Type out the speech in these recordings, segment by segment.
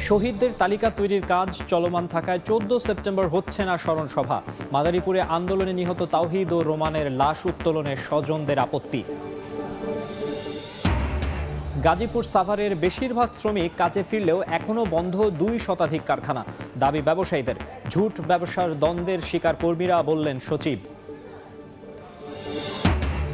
শহীদদের তালিকা তৈরির কাজ চলমান থাকায় 14 সেপ্টেম্বর হচ্ছে না স্মরণ সভা। মাদারীপুরে আন্দোলনে নিহত তাওহিদ ও রোমানের লাশ উত্তোলনে স্বজনদের আপত্তি। গাজীপুর সাভারের বেশিরভাগ শ্রমিক কাজে ফিরলেও এখনও বন্ধ 2 শতাধিক কারখানা। দাবি ব্যবসায়ীদের। ঝুট ব্যবসার দ্বন্দ্বের শিকার কর্মীরা, বললেন সচিব।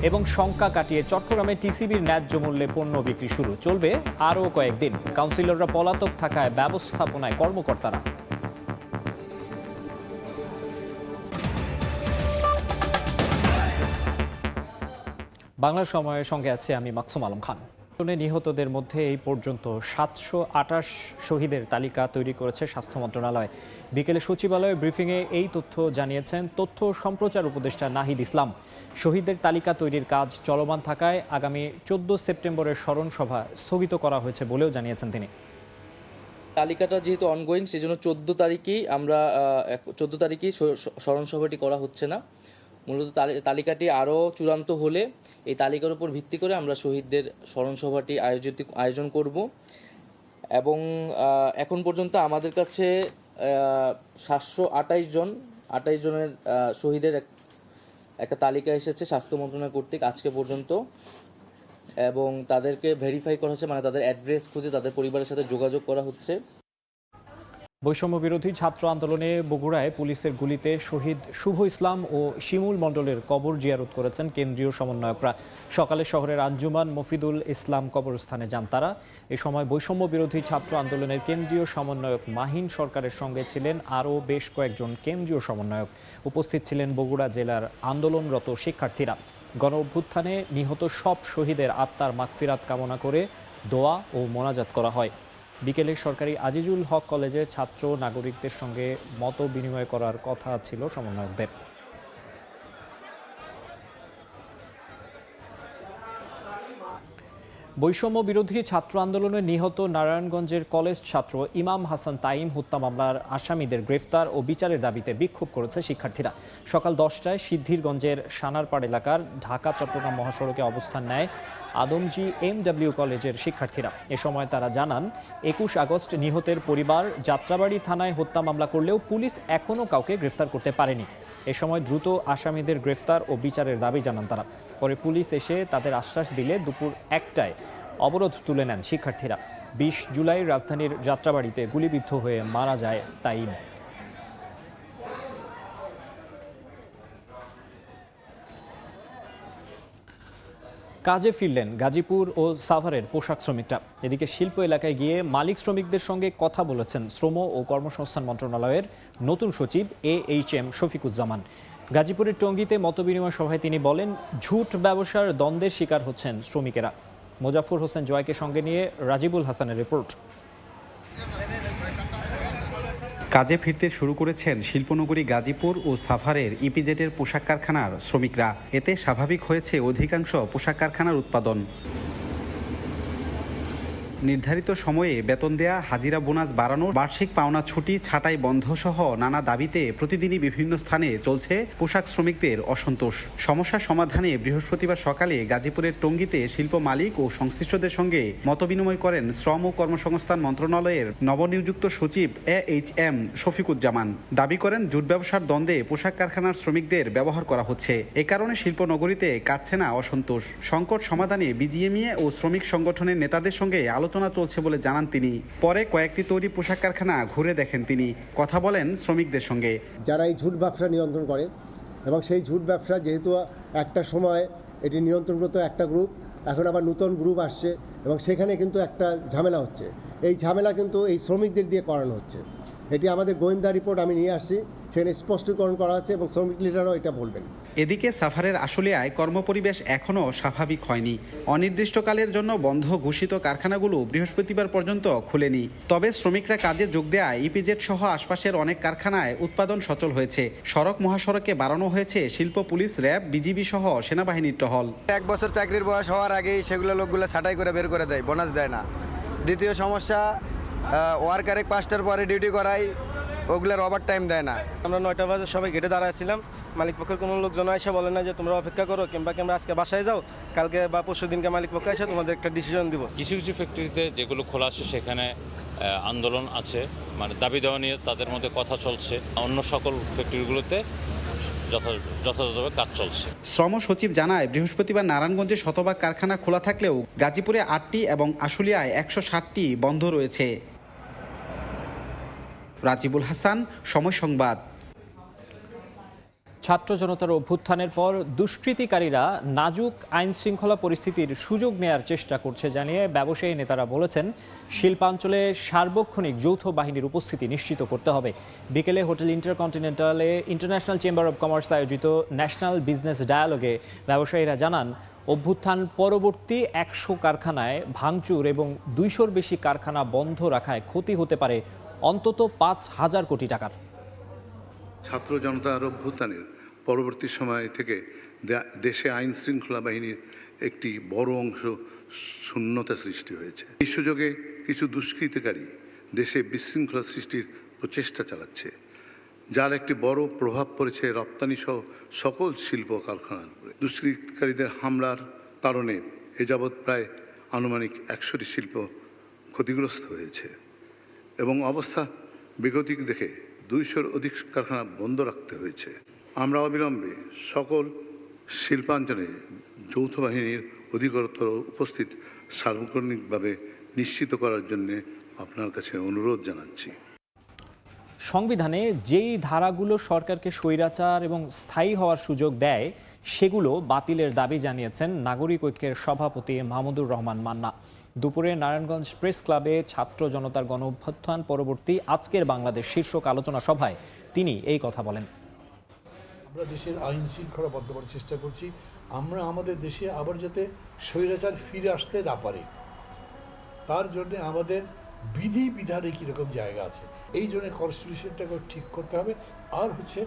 এবং শঙ্কা কাটিয়ে চট্টগ্রামে টিসিবির ন্যায্য মূল্যে পণ্য বিক্রি শুরু চলবে আরও কয়েকদিন। কাউন্সিলররা পলাতক থাকায় ব্যবস্থাপনায় কর্মকর্তারা। বাংলা সময়ের সঙ্গে আছে আমি মাকসুম আলম খান। নিহতদের মধ্যে এই পর্যন্ত 728 শহীদের তালিকা তৈরি করেছে স্বাস্থ্য মন্ত্রণালয়। বিকেলে সচিবালয়ে ব্রিফিংয়ে এই তথ্য জানিয়েছেন তথ্য সম্প্রচার উপদেষ্টা নাহিদ ইসলাম। শহীদদের তালিকা তৈরির কাজ চলমান থাকায় আগামী 14 সেপ্টেম্বরের স্মরণ সভা স্থগিত করা হয়েছে বলেও জানিয়েছেন তিনি। তালিকাটা যেহেতু অনগোয়িং, সেজন্য 14 তারিখেই স্মরণ সভাটি করা হচ্ছে না। মূলত তালিকাটি আরও চূড়ান্ত হলে এই তালিকার উপর ভিত্তি করে আমরা শহীদদের স্মরণ সভাটি আয়োজন করব। এবং এখন পর্যন্ত আমাদের কাছে 728 জনের শহীদের একটা তালিকা এসেছে স্বাস্থ্য মন্ত্রণালয় কর্তৃক আজকে পর্যন্ত, এবং তাদেরকে ভেরিফাই করা হচ্ছে, মানে তাদের অ্যাড্রেস খুঁজে তাদের পরিবারের সাথে যোগাযোগ করা হচ্ছে। বৈষম্য বিরোধী ছাত্র আন্দোলনে বগুড়ায় পুলিশের গুলিতে শহীদ শুভ ইসলাম ও শিমুল মণ্ডলের কবর জিয়ারত করেছেন কেন্দ্রীয় সমন্বয়করা। সকালে শহরের আঞ্জুমান মফিদুল ইসলাম কবরস্থানে যান তারা। এ সময় বৈষম্য বিরোধী ছাত্র আন্দোলনের কেন্দ্রীয় সমন্বয়ক মাহিন সরকারের সঙ্গে ছিলেন আরও বেশ কয়েকজন কেন্দ্রীয় সমন্বয়ক। উপস্থিত ছিলেন বগুড়া জেলার আন্দোলনরত শিক্ষার্থীরা। গণ অভ্যুত্থানে নিহত সব শহীদের আত্মার মাগফিরাত কামনা করে দোয়া ও মোনাজাত করা হয়। বিকেলে সরকারি আজিজুল হক কলেজের ছাত্র নাগরিকদের সঙ্গে মত বিনিময় করার কথা ছিল সমন্বয়কদের। বৈষম্য বিরোধী ছাত্র আন্দোলনে নিহত নারায়ণগঞ্জের কলেজ ছাত্র ইমাম হাসান তাইম হত্যা মামলার আসামিদের গ্রেফতার ও বিচারের দাবিতে বিক্ষোভ করেছে শিক্ষার্থীরা। সকাল 10টায় সিদ্ধিরগঞ্জের সানারপাড় এলাকার ঢাকা চট্টগ্রাম মহাসড়কে অবস্থান নেয় আদমজি MW কলেজের শিক্ষার্থীরা। এ সময় তারা জানান 21 আগস্ট নিহতের পরিবার যাত্রাবাড়ি থানায় হত্যা মামলা করলেও পুলিশ এখনও কাউকে গ্রেফতার করতে পারেনি। এ সময় দ্রুত আসামিদের গ্রেফতার ও বিচারের দাবি জানান তারা। পরে পুলিশ এসে তাদের আশ্বাস দিলে দুপুর 1টায় অবরোধ তুলে নেন শিক্ষার্থীরা। 20 জুলাই রাজধানীর যাত্রাবাড়িতে গুলিবিদ্ধ হয়ে মারা যায় তাইম। কাজে ফিরলেন গাজীপুর ও সাভারের পোশাক শ্রমিকরা। এদিকে শিল্প এলাকায় গিয়ে মালিক শ্রমিকদের সঙ্গে কথা বলেছেন শ্রম ও কর্মসংস্থান মন্ত্রণালয়ের নতুন সচিব AHM শফিকুজ্জামান। গাজীপুরের টঙ্গীতে মতবিনিময় সভায় তিনি বলেন, ঝুট ব্যবসার দ্বন্দ্বের শিকার হচ্ছেন শ্রমিকেরা। মোজাফর হোসেন জয়কে সঙ্গে নিয়ে রাজিবুল হাসানের রিপোর্ট। কাজে ফিরতে শুরু করেছেন শিল্পনগরী গাজীপুর ও সাভারের ইপিজেডের পোশাক কারখানার শ্রমিকরা। এতে স্বাভাবিক হয়েছে অধিকাংশ পোশাক কারখানার উৎপাদন। নির্ধারিত সময়ে বেতন দেয়া, হাজিরা বোনাস বাড়ানো, বার্ষিক পাওনা ছুটি ছাঁটাই বন্ধ সহ নানা দাবিতে প্রতিদিনই বিভিন্ন স্থানে চলছে পোশাক শ্রমিকদের অসন্তোষ। সমস্যা সমাধানে বৃহস্পতিবার সকালে গাজীপুরের টঙ্গীতে শিল্প মালিক ও সংশ্লিষ্টদের সঙ্গে মতবিনিময় করেন শ্রম ও কর্মসংস্থান মন্ত্রণালয়ের নবনিযুক্ত সচিব AHM শফিকুজ্জামান। দাবি করেন, জুট ব্যবসার দ্বন্দ্বে পোশাক কারখানার শ্রমিকদের ব্যবহার করা হচ্ছে। এ কারণে শিল্পনগরীতে কাটছে না অসন্তোষ। সংকট সমাধানে BGMEA ও শ্রমিক সংগঠনের নেতাদের সঙ্গে আলোচনা চলছে বলে জানান তিনি। পরে কয়েকটি তৈরি পোশাক কারখানা ঘুরে দেখেন তিনি, কথা বলেন শ্রমিকদের সঙ্গে। যারা এই ঝুট ব্যবসা নিয়ন্ত্রণ করে, এবং সেই ঝুট ব্যবসা যেহেতু একটা সময় এটি নিয়ন্ত্রণ করতো একটা গ্রুপ, এখন আবার নতুন গ্রুপ আসছে, এবং সেখানে কিন্তু একটা ঝামেলা হচ্ছে। এই ঝামেলা কিন্তু এই শ্রমিকদের দিয়ে করানো হচ্ছে। এটি আমাদের গোয়েন্দা রিপোর্ট আমি নিয়ে আসছি, সেখানে স্পষ্টীকরণ করা হচ্ছে এবং শ্রমিক লিডারও এটা বলবেন। এদিকে সাভারের আশুলিয়ায় কর্মপরিবেশ এখনও স্বাভাবিক হয়নি। অনির্দিষ্টকালের জন্য বন্ধ ঘোষিত কারখানাগুলো বৃহস্পতিবার পর্যন্ত খুলেনি। তবে শ্রমিকরা কাজে যোগ দেওয়ায় ইপিজেড সহ আশপাশের অনেক কারখানায় উৎপাদন সচল হয়েছে। সড়ক মহাসড়কে বাড়ানো হয়েছে শিল্প, পুলিশ, র্যাব, বিজিবি সহ সেনাবাহিনীর টহল। 1 বছর চাকরির বয়স হওয়ার আগেই সেগুলো লোকগুলো ছাঁটাই করে বের করে দেয়, বোনাস দেয় না। দ্বিতীয় সমস্যা, ওয়ার্কারে 5টার পরে ডিউটি করাই, ওগুলোর ওভার টাইম দেয় না। আমরা 9টা বাজে সবাই গেটে দাঁড়াইছিলাম, মালিক পক্ষের কোনো লোকজন এসে বলে না যে তোমরা অপেক্ষা করো, কিংবা আজকে বাসায় যাও, কালকে বা পরশু দিনকে মালিক পক্ষ এসে তোমাদের একটা ডিসিশন দিব। কিছু কিছু ফ্যাক্টরিতে যেগুলো খোলা আছে সেখানে আন্দোলন আছে, মানে দাবি দেওয়া নিয়ে তাদের মধ্যে কথা চলছে। অন্য সকল ফ্যাক্টরিগুলোতে যথাযথভাবে কাজ চলছে। শ্রম সচিব জানায়, বৃহস্পতিবার নারায়ণগঞ্জে শতভাগ কারখানা খোলা থাকলেও গাজীপুরে 8টি এবং আশুলিয়ায় 160টি বন্ধ রয়েছে। রাজিবুল হাসান, সময় সংবাদ। ছাত্র জনতার অভ্যুত্থানের পর দুষ্কৃতিকারীরা নাজুক আইন শৃঙ্খলা পরিস্থিতির সুযোগ নেয়ার চেষ্টা করছে জানিয়ে ব্যবসায়ী নেতারা বলেছেন, শিল্পাঞ্চলে সার্বক্ষণিক যৌথ বাহিনীর উপস্থিতি নিশ্চিত করতে হবে। বিকেলে হোটেল ইন্টারকন্টিনেন্টালে ইন্টারন্যাশনাল চেম্বার অব কমার্স আয়োজিত ন্যাশনাল বিজনেস ডায়ালগে ব্যবসায়ীরা জানান, অভ্যুত্থান পরবর্তী 100 কারখানায় ভাঙচুর এবং 200-র বেশি কারখানা বন্ধ রাখায় ক্ষতি হতে পারে অন্তত 5,000 কোটি টাকার। ছাত্র জনতার অভ্যুত্থানের পরবর্তী সময় থেকে দেশে আইন শৃঙ্খলা বাহিনীর একটি বড় অংশ শূন্যতা সৃষ্টি হয়েছে। এই সুযোগে কিছু দুষ্কৃতিকারী দেশে বিশৃঙ্খলা সৃষ্টির প্রচেষ্টা চালাচ্ছে, যার একটি বড় প্রভাব পড়েছে রপ্তানি সহ সকল শিল্প কারখানার উপরে। দুষ্কৃতিকারীদের হামলার কারণে এ যাবৎ প্রায় আনুমানিক 100টি শিল্প ক্ষতিগ্রস্ত হয়েছে এবং অবস্থা বেগতিক দেখে 200-র অধিক কারখানা বন্ধ রাখতে হয়েছে। আমরা অবিলম্বে সকল শিল্পাঞ্চলে যৌথ বাহিনীর অধিকতর উপস্থিত সার্বক্ষণিকভাবে নিশ্চিত করার জন্য আপনার কাছে অনুরোধ জানাচ্ছি। সংবিধানে যেই ধারাগুলো সরকারকে স্বৈরাচার এবং স্থায়ী হওয়ার সুযোগ দেয় সেগুলো বাতিলের দাবি জানিয়েছেন নাগরিক ঐক্যের সভাপতি মাহমুদুর রহমান মান্না। দুপুরে নারায়ণগঞ্জ প্রেস ক্লাবে ছাত্র জনতার গণ অভ্যুত্থান পরবর্তী আজকের বাংলাদেশ শীর্ষক আলোচনা সভায় তিনি এই কথা বলেন। আমরা দেশের আইন শৃঙ্খলা বদ্ধ চেষ্টা করছি, আমরা আমাদের দেশে আবার যাতে স্বৈরাচার ফিরে আসতে না পারে তার জন্য আমাদের বিধি বিধানে কীরকম জায়গা আছে, এই জন্য কনস্টিটিউশনটাকে ঠিক করতে হবে। আর হচ্ছে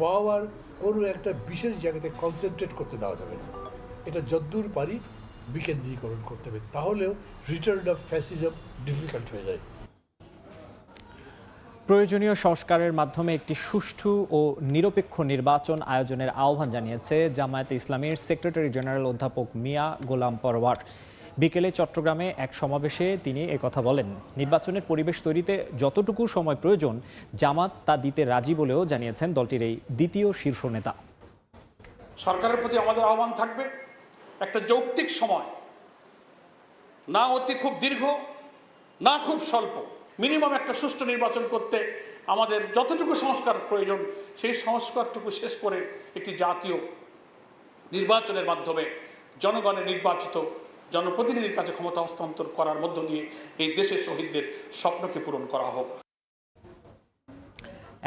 পাওয়ার কোনো একটা বিশেষ জায়গাতে কনসেন্ট্রেট করতে দেওয়া যাবে না, এটা যদ্দূর পারি বিকেন্দ্রীকরণ করতে হবে, তাহলেও রিটার্ন অফ ফ্যাসিজম ডিফিকাল্ট হয়ে যায়। প্রয়োজনীয় সংস্কারের মাধ্যমে একটি সুষ্ঠু ও নিরপেক্ষ নির্বাচন আয়োজনের আহ্বান জানিয়েছে জামায়াতে ইসলামীর সেক্রেটারি জেনারেল অধ্যাপক মিয়া গোলাম পরওয়ার। বিকেলে চট্টগ্রামে এক সমাবেশে তিনি একথা বলেন। নির্বাচনের পরিবেশ তৈরিতে যতটুকু সময় প্রয়োজন জামাত তা দিতে রাজি বলেও জানিয়েছেন দলটির এই দ্বিতীয় শীর্ষ নেতা। সরকারের প্রতি আমাদের আহ্বান থাকবে, একটা যৌক্তিক সময়, না অতি খুব দীর্ঘ না খুব স্বল্প, মিনিমাম একটা সুষ্ঠু নির্বাচন করতে আমাদের যতটুকু সংস্কার প্রয়োজন সেই সংস্কারটুকু শেষ করে একটি জাতীয় নির্বাচনের মাধ্যমে জনগণের নির্বাচিত জনপ্রতিনিধির কাছে ক্ষমতা হস্তান্তর করার মধ্য দিয়ে এই দেশের শহীদদের স্বপ্নকে পূরণ করা হোক।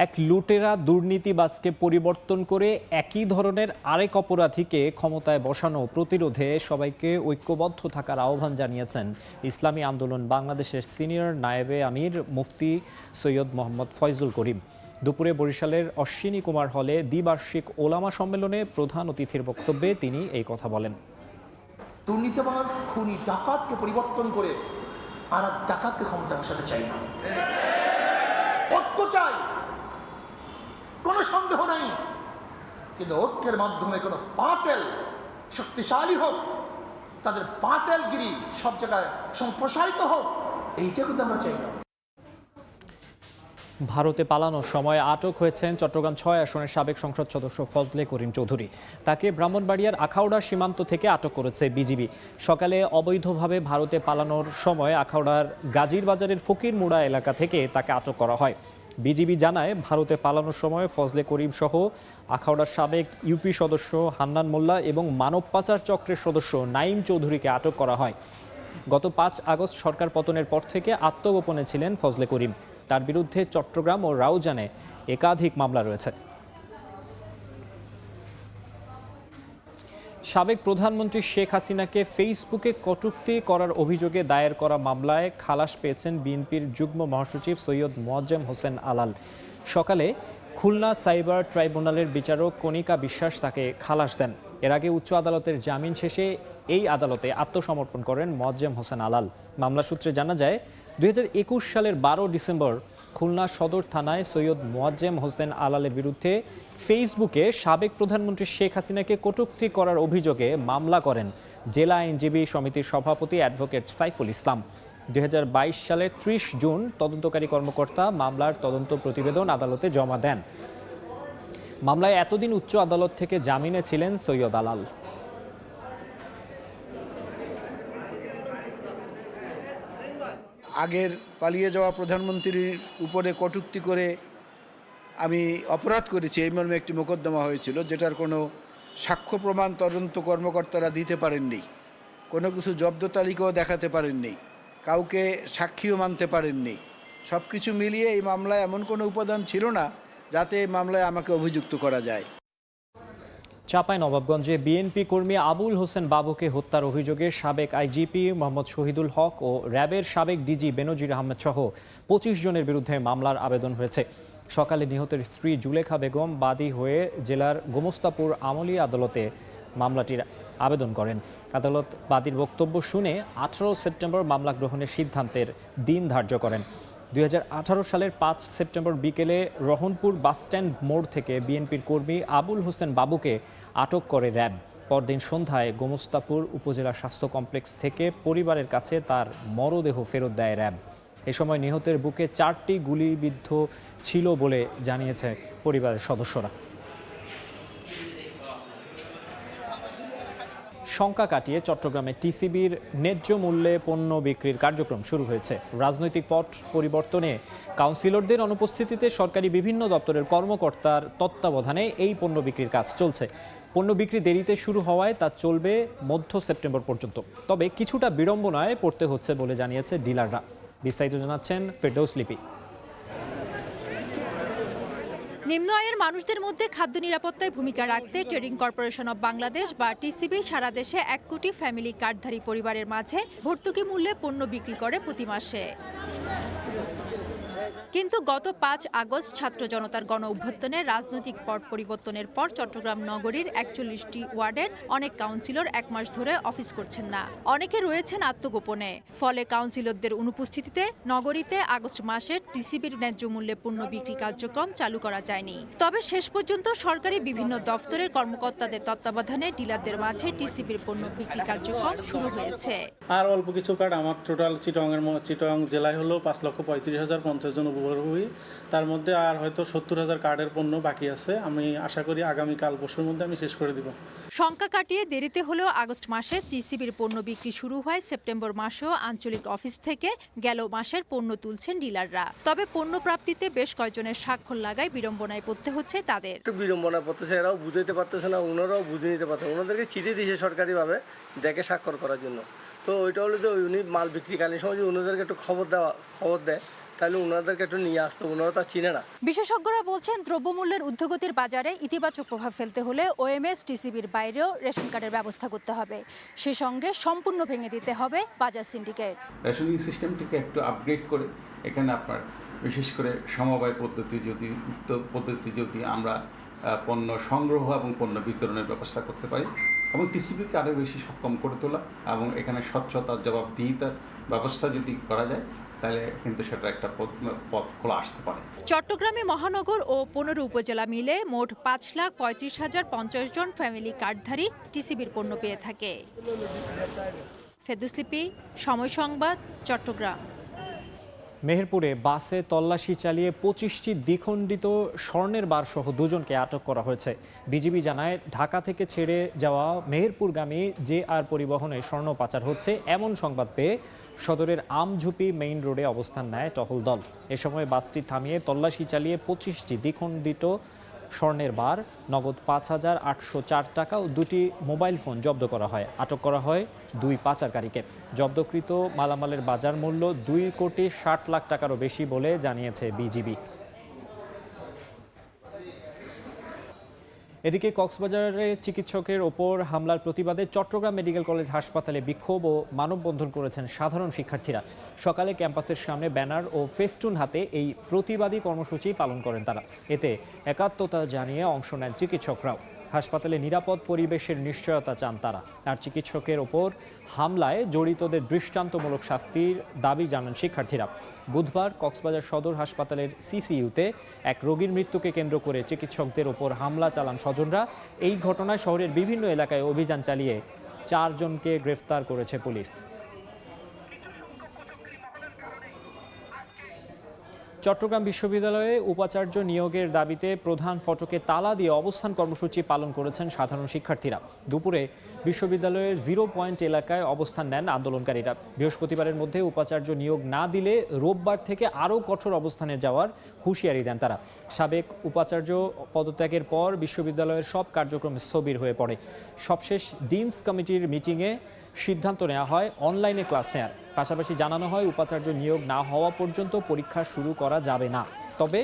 এক লুটেরা দুর্নীতিবাজকে পরিবর্তন করে একই ধরনের আরেক অপরাধীকে ক্ষমতায় বসানো প্রতিরোধে সবাইকে ঐক্যবদ্ধ থাকার আহ্বান জানিয়েছেন ইসলামী আন্দোলন বাংলাদেশের সিনিয়র নায়েবে আমির মুফতি সৈয়দ মোহাম্মদ ফয়জুল করিম। দুপুরে বরিশালের অশ্বিনী কুমার হলে দ্বিবার্ষিক ওলামা সম্মেলনে প্রধান অতিথির বক্তব্যে তিনি এই কথা বলেন। দুর্নীতিবাজ খুনি ডাকাতকে পরিবর্তন করে আর এক ডাকাতকে ক্ষমতায় বসাতে চাই না, ঐক্য চাই, কোনো সন্দেহ নেই, কিন্তু ঐক্যের মাধ্যমে কোনো বাতিল শক্তিশালী হোক, তাদের বাতিলগিরি সব জায়গায় সম্প্রসারিত হোক, এইটা কিন্তু আমরা চাই না। ভারতে পালানোর সময় আটক হয়েছেন চট্টগ্রাম 6 আসনের সাবেক সংসদ সদস্য ফজলে করিম চৌধুরী। তাকে ব্রাহ্মণবাড়িয়ার আখাউড়া সীমান্ত থেকে আটক করেছে বিজিবি। সকালে অবৈধভাবে ভারতে পালানোর সময় আখাউড়ার গাজীর বাজারের ফকিরমুড়া এলাকা থেকে তাকে আটক করা হয়। বিজিবি জানায়, ভারতে পালানোর সময় ফজলে করিম সহ আখাউড়ার সাবেক ইউপি সদস্য হান্নান মোল্লা এবং মানব পাচার চক্রের সদস্য নাইম চৌধুরীকে আটক করা হয়। গত 5 আগস্ট সরকার পতনের পর থেকে আত্মগোপনে ছিলেন ফজলে করিম। তার বিরুদ্ধে চট্টগ্রাম ও রাউজানে একাধিক মামলা রয়েছে। সাবেক প্রধানমন্ত্রী শেখ হাসিনাকে ফেসবুকে কটূক্তি করার অভিযোগে দায়ের করা মামলায় খালাস পেয়েছেন বিএনপির যুগ্ম মহাসচিব সৈয়দ মোয়াজ্জেম হোসেন আলাল। সকালে খুলনা সাইবার ট্রাইব্যুনালের বিচারক কণিকা বিশ্বাস তাকে খালাস দেন। এর আগে উচ্চ আদালতের জামিন শেষে এই আদালতে আত্মসমর্পণ করেন মোয়াজ্জেম হোসেন আলাল। মামলা সূত্রে জানা যায়, 2021 সালের 12 ডিসেম্বর খুলনা সদর থানায় সৈয়দ মোয়াজ্জেম হোসেন আলালের বিরুদ্ধে ফেসবুকে সাবেক প্রধানমন্ত্রী শেখ হাসিনাকে কটূক্তি করার অভিযোগে মামলা করেন জেলা আইনজীবী সমিতির সভাপতি অ্যাডভোকেট সাইফুল ইসলাম। 2022 সালের 30 জুন তদন্তকারী কর্মকর্তা মামলার তদন্ত প্রতিবেদন আদালতে জমা দেন। মামলায় এতদিন উচ্চ আদালত থেকে জামিনে ছিলেন সৈয়দ আলাল। আগের পালিয়ে যাওয়া প্রধানমন্ত্রীর উপরে কটূক্তি করে আমি অপরাধ করেছি এই মর্মে একটি মোকদ্দমা হয়েছিল, যেটার কোনো সাক্ষ্য প্রমাণ তদন্ত কর্মকর্তারা দিতে পারেননি, কোনো কিছু জব্দ তালিকাও দেখাতে পারেননি, কাউকে সাক্ষীও মানতে পারেননি। সব কিছু মিলিয়ে এই মামলায় এমন কোনো উপাদান ছিল না যাতে এই মামলায় আমাকে অভিযুক্ত করা যায়। চাঁপাইনবাবগঞ্জে বিএনপি কর্মী আবুল হোসেন বাবুকে হত্যার অভিযোগে সাবেক আইজিপি মোহাম্মদ শহীদুল হক ও র্যাবের সাবেক ডিজি বেনজির আহমেদ সহ 25 জনের বিরুদ্ধে মামলার আবেদন হয়েছে। সকালে নিহতের স্ত্রী জুলেখা বেগম বাদী হয়ে জেলার গোমস্তাপুর আমলি আদালতে মামলাটির আবেদন করেন। আদালত বাদীর বক্তব্য শুনে 18 সেপ্টেম্বর মামলা গ্রহণের সিদ্ধান্তের দিন ধার্য করেন। 2018 সালের 5 সেপ্টেম্বর বিকেলে রহনপুর বাসস্ট্যান্ড মোড় থেকে বিএনপির কর্মী আবুল হোসেন বাবুকে আটক করে র্যাব। পরদিন সন্ধ্যায় গোমস্তাপুর উপজেলা স্বাস্থ্য কমপ্লেক্স থেকে পরিবারের কাছে তার মরদেহ ফেরত দেয় র্যাব। এ সময় নিহতের বুকে 4টি গুলিবিদ্ধ ছিল বলে জানিয়েছে পরিবারের সদস্যরা। শঙ্কা কাটিয়ে চট্টগ্রামে টিসিবির ন্যায্য মূল্যে পণ্য বিক্রির কার্যক্রম শুরু হয়েছে। রাজনৈতিক পট পরিবর্তনে কাউন্সিলরদের অনুপস্থিতিতে সরকারি বিভিন্ন দপ্তরের কর্মকর্তার তত্ত্বাবধানে এই পণ্য বিক্রির কাজ চলছে। পণ্য বিক্রি দেরিতে শুরু হওয়ায় তা চলবে মধ্য সেপ্টেম্বর পর্যন্ত। তবে কিছুটা বিড়ম্বনায় পড়তে হচ্ছে বলে জানিয়েছে ডিলাররা। বিস্তারিত জানাচ্ছেন ফেরদৌস লিপি। নিম্ন আয়ের মানুষদের মধ্যে খাদ্য নিরাপত্তায় ভূমিকা রাখতে ট্রেডিং কর্পোরেশন অব বাংলাদেশ বা টিসিবি সারা দেশে 1 কোটি ফ্যামিলি কার্ডধারী পরিবারের মাঝে ভর্তুকি মূল্যে পণ্য বিক্রি করে প্রতি মাসে। কিন্তু গত 5 আগস্ট ছাত্র জনতার গণ অভ্যুত্থানে রাজনৈতিক পট পরিবর্তনের পর চট্টগ্রাম নগরীর 41টি ওয়ার্ডের অনেক কাউন্সিলর 1 মাস ধরে অফিস করছেন না। অনেকে রয়েছেন আত্মগোপনে। ফলে কাউন্সিলরদের অনুপস্থিতিতে নগরীতে আগস্ট মাসে টিসিবির ন্যায্য মূল্যে পণ্য বিক্রি কার্যক্রম চালু করা যায়নি। তবে শেষ পর্যন্ত সরকারি বিভিন্ন দফতরের কর্মকর্তাদের তত্ত্বাবধানে ডিলারদের মাঝে টিসিবির পণ্য বিক্রি কার্যক্রম শুরু হয়েছে। আর অল্প কিছু কার্ড আমার টোটাল চিটং জেলায় হলো 5,35,050 জন উপভোগী, তার মধ্যে আর হয়তো 70,000 কার্ডের পণ্য বাকি আছে। আমি আশা করি আগামীকাল পরশুর মধ্যে আমি শেষ করে দিব। শঙ্কা কাটিয়ে দেরিতে হলেও আগস্ট মাসে টিসিবির পণ্য বিক্রি শুরু হয়। সেপ্টেম্বর মাসেও আঞ্চলিক অফিস থেকে গেল মাসের পণ্য তুলছেন ডিলাররা। তবে পণ্য প্রাপ্তিতে বেশ কয়েকজনের স্বাক্ষর লাগায় বিড়ম্বনায় পড়তে হচ্ছে তাদের। বিড়ম্বনা পড়তেছে, এরাও বুঝাইতে পারতেছে না, ওনারাও বুঝে নিতে পারছে। ওনাদেরকে চিঠি দিয়েছে সরকারিভাবে দেখে স্বাক্ষর করার জন্য। তো ওইটা হলো যে উনি মাল বিক্রিকালীন সময় যদি ওনাদেরকে একটু খবর দেয় তাহলে ওনাদেরকে একটু নিয়ে আসতো, ওনারা তা চিনে না। বিশেষজ্ঞরা বলছেন দ্রব্যমূল্যের ঊর্ধ্বগতির বাজারে ইতিবাচক প্রভাব ফেলতে হলে ওএমএস টিসিবির বাইরেও রেশন কার্ডের ব্যবস্থা করতে হবে। সে সঙ্গে সম্পূর্ণ ভেঙে দিতে হবে বাজার সিন্ডিকেট। রেশনিং সিস্টেমটিকে একটু আপগ্রেড করে এখানে আপনার বিশেষ করে সমবায় পদ্ধতি যদি আমরা পণ্য সংগ্রহ এবং পণ্য বিতরণের ব্যবস্থা করতে পারি এবং টিসিবিকে আরও বেশি সক্ষম করে তোলা এবং এখানে স্বচ্ছতার জবাবদিহিতার ব্যবস্থা যদি করা যায় তাহলে কিন্তু সেটা একটা পথ খোলা আসতে পারে। চট্টগ্রামে মহানগর ও 15 উপজেলা মিলে মোট 5,35,050 জন ফ্যামিলি কার্ডধারী টিসিবির পণ্য পেয়ে থাকে। ফেরদৌস লিপি, সময় সংবাদ, চট্টগ্রাম। মেহেরপুরে বাসে তল্লাশি চালিয়ে 25টি দ্বিখণ্ডিত স্বর্ণের বার সহ 2 জনকে আটক করা হয়েছে। বিজিবি জানায় ঢাকা থেকে ছেড়ে যাওয়া মেহেরপুরগামী জেআর পরিবহনে স্বর্ণ পাচার হচ্ছে এমন সংবাদ পেয়ে সদরের আমঝুপি মেইন রোডে অবস্থান নেয় টহল দল। এ সময় বাসটি থামিয়ে তল্লাশি চালিয়ে 25টি দ্বিখণ্ডিত স্বর্ণের বার, নগদ 5,804 টাকা ও 2টি মোবাইল ফোন জব্দ করা হয়। আটক করা হয় 2 পাচারকারীকে। জব্দকৃত মালামালের বাজার মূল্য 2,60,00,000 টাকারও বেশি বলে জানিয়েছে বিজিবি। এদিকে কক্সবাজারে চিকিৎসকের ওপর হামলার প্রতিবাদে চট্টগ্রাম মেডিকেল কলেজ হাসপাতালে বিক্ষোভ ও মানববন্ধন করেছেন সাধারণ শিক্ষার্থীরা। সকালে ক্যাম্পাসের সামনে ব্যানার ও ফেস্টুন হাতে এই প্রতিবাদী কর্মসূচি পালন করেন তারা। এতে একাত্মতা জানিয়ে অংশ নেন চিকিৎসকরাও। হাসপাতালে নিরাপদ পরিবেশের নিশ্চয়তা চান তারা। আর চিকিৎসকের ওপর হামলায় জড়িতদের দৃষ্টান্তমূলক শাস্তির দাবি জানান শিক্ষার্থীরা। বুধবার কক্সবাজার সদর হাসপাতালের সিসিইউতে এক রোগীর মৃত্যুকে কেন্দ্র করে চিকিৎসকদের ওপর হামলা চালান স্বজনরা। এই ঘটনায় শহরের বিভিন্ন এলাকায় অভিযান চালিয়ে 4 জনকে গ্রেফতার করেছে পুলিশ। চট্টগ্রাম বিশ্ববিদ্যালয়ে উপাচার্য নিয়োগের দাবিতে প্রধান ফটকে তালা দিয়ে অবস্থান কর্মসূচি পালন করেছেন সাধারণ শিক্ষার্থীরা। দুপুরে বিশ্ববিদ্যালয়ের 0 পয়েন্ট এলাকায় অবস্থান নেন আন্দোলনকারীরা। বৃহস্পতিবারের মধ্যে উপাচার্য নিয়োগ না দিলে রোববার থেকে আরও কঠোর অবস্থানে যাওয়ার হুঁশিয়ারি দেন তারা। সাবেক উপাচার্য পদত্যাগের পর বিশ্ববিদ্যালয়ের সব কার্যক্রম স্থবির হয়ে পড়ে। সবশেষ ডিনস কমিটির মিটিংয়ে সিদ্ধান্ত নেওয়া হয় অনলাইনে ক্লাস নেয়ার। পাশাপাশি জানানো হয় উপাচার্য নিয়োগ না হওয়া পর্যন্ত পরীক্ষা শুরু করা যাবে না। তবে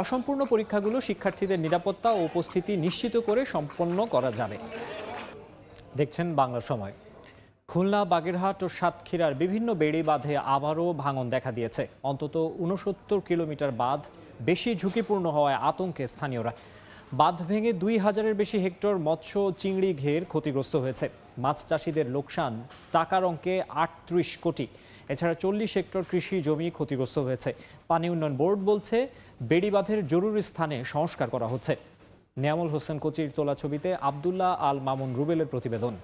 অসম্পূর্ণ পরীক্ষাগুলো শিক্ষার্থীদের নিরাপত্তা ও উপস্থিতি নিশ্চিত করে সম্পন্ন করা যাবে। দেখছেন বাংলা সময়। খুলনা, বাগেরহাট ও সাতক্ষীরার বিভিন্ন বেড়িবাঁধে আবারও ভাঙন দেখা দিয়েছে। অন্তত 69 কিলোমিটার বাঁধ বেশি ঝুঁকিপূর্ণ হওয়ায় আতঙ্কে স্থানীয়রা। বাঁধ ভেঙে 2000-এর বেশি হেক্টর মৎস্য চিংড়ি ঘের ক্ষতিগ্রস্ত হয়েছে। মাছ চাষিদের লোকসান টাকার অঙ্কে 38 কোটি। এছাড়া 40 হেক্টর কৃষি জমি ক্ষতিগ্রস্ত হয়েছে। পানি উন্নয়ন বোর্ড বলছে বেড়িবাঁধের জরুরি স্থানে সংস্কার করা হচ্ছে। নিয়ামুল হোসেন কোচির তোলা ছবিতে আবদুল্লাহ আল মামুন রুবেলের প্রতিবেদন।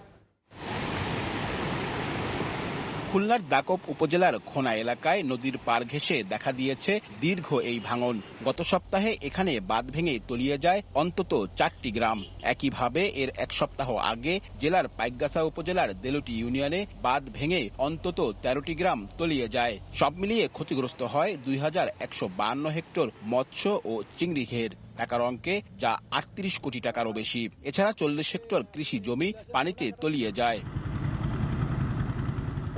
খুলনার দাকব উপজেলার খোনা এলাকায় নদীর পার ঘেঁষে দেখা দিয়েছে দীর্ঘ এই ভাঙন। গত সপ্তাহে এখানে বাঁধ ভেঙে তলিয়ে যায় অন্তত 4টি গ্রাম। একইভাবে এর এক সপ্তাহ আগে জেলার পাইকগাছা উপজেলার দেলুটি ইউনিয়নে বাঁধ ভেঙে অন্তত 13টি গ্রাম তলিয়ে যায়। সব মিলিয়ে ক্ষতিগ্রস্ত হয় 2152 হেক্টর মৎস্য ও চিংড়ি ঘের টাকার অঙ্কে, যা 38 কোটি টাকারও বেশি। এছাড়া 40 হেক্টর কৃষি জমি পানিতে তলিয়ে যায়।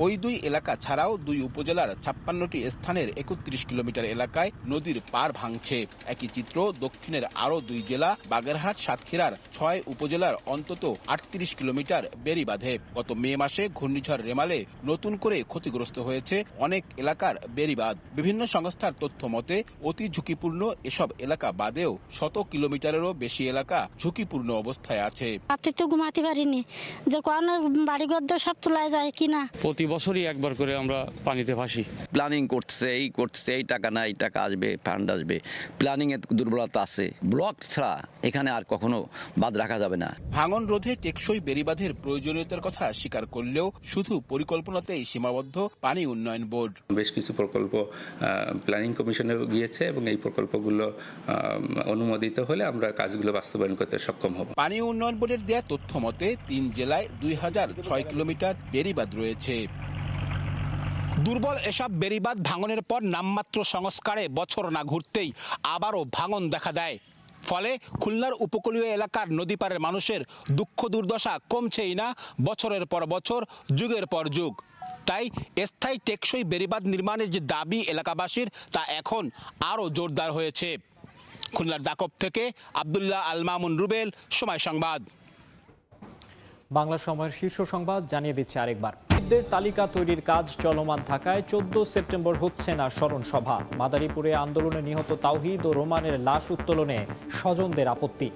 ওই দুই এলাকা ছাড়াও দুই উপজেলার 56টি স্থানের 31 কিলোমিটার এলাকায় নদীর পার ভাঙছে। একই চিত্র দক্ষিণের আরও দুই জেলা বাগেরহাট, সাতক্ষীরার 6 উপজেলার অন্তত 38 কিলোমিটার বেড়িবাঁধে। গত মে মাসে ঘূর্ণিঝড় রেমালে নতুন করে ক্ষতিগ্রস্ত হয়েছে অনেক এলাকার বেড়িবাঁধ। বিভিন্ন সংস্থার তথ্য মতে অতি ঝুঁকিপূর্ণ এসব এলাকা বাদেও 100 কিলোমিটারেরও বেশি এলাকা ঝুঁকিপূর্ণ অবস্থায় আছে। রাতে তো ঘুমাতে পারিনি, যে কোন বাড়িঘর সব তোলায় যায় কিনা। বছরই একবার করে আমরা পানিতে ভাসি। প্ল্যানিং করছে, এই টাকা না এই টাকা আসবে, ফান্ড আসবে, প্ল্যানিং এর দুর্বলতা আছে। ব্লক ছাড়া এখানে আর কখনো বাঁধ রাখা যাবে না। ভাঙন রোধে টেকসই বেড়িবাঁধের প্রয়োজনীয়তার কথা স্বীকার করলেও শুধু পরিকল্পনাতেই সীমাবদ্ধ পানি উন্নয়ন বোর্ড। বেশ কিছু প্রকল্প প্ল্যানিং কমিশনে গিয়েছে এবং এই প্রকল্পগুলো অনুমোদিত হলে আমরা কাজগুলো বাস্তবায়ন করতে সক্ষম হব। পানি উন্নয়ন বোর্ডের দেয়া তথ্য মতে 3 জেলায় 2006 কিলোমিটার বেড়িবাঁধ রয়েছে। দুর্বল এসব বেড়িবাঁধ ভাঙনের পর নামমাত্র সংস্কারে বছর না ঘুরতেই আবারও ভাঙন দেখা দেয়। ফলে খুলনার উপকূলীয় এলাকার নদীপাড়ের মানুষের দুঃখ দুর্দশা কমছেই না বছরের পর বছর, যুগের পর যুগ। তাই স্থায়ী টেকসই বেড়িবাঁধ নির্মাণের যে দাবি এলাকাবাসীর, তা এখন আরও জোরদার হয়েছে। খুলনার দাকব থেকে আবদুল্লাহ আল মামুন রুবেল, সময় সংবাদ। বাংলা সময়ের শীর্ষ সংবাদ জানিয়ে দিচ্ছে আরেকবার। তালিকা তৈরির কাজ চলমান থাকায় 14 সেপ্টেম্বর হচ্ছে না স্মরণ সভা। মাদারীপুরে আন্দোলনে নিহত তাওহিদ ও রোমানের লাশ উত্তোলনে স্বজনদের আপত্তি।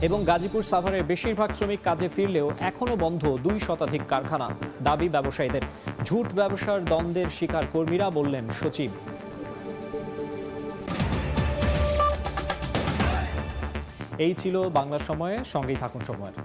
এবং গাজীপুর সাভারের বেশিরভাগ শ্রমিক কাজে ফিরলেও এখনো বন্ধ 2 শতাধিক কারখানা। দাবি ব্যবসায়ীদের। ঝুট ব্যবসার দ্বন্দ্বের শিকার কর্মীরা, বললেন সচিব। এই ছিল বাংলা সময়ে, সঙ্গেই থাকুন সময়ের।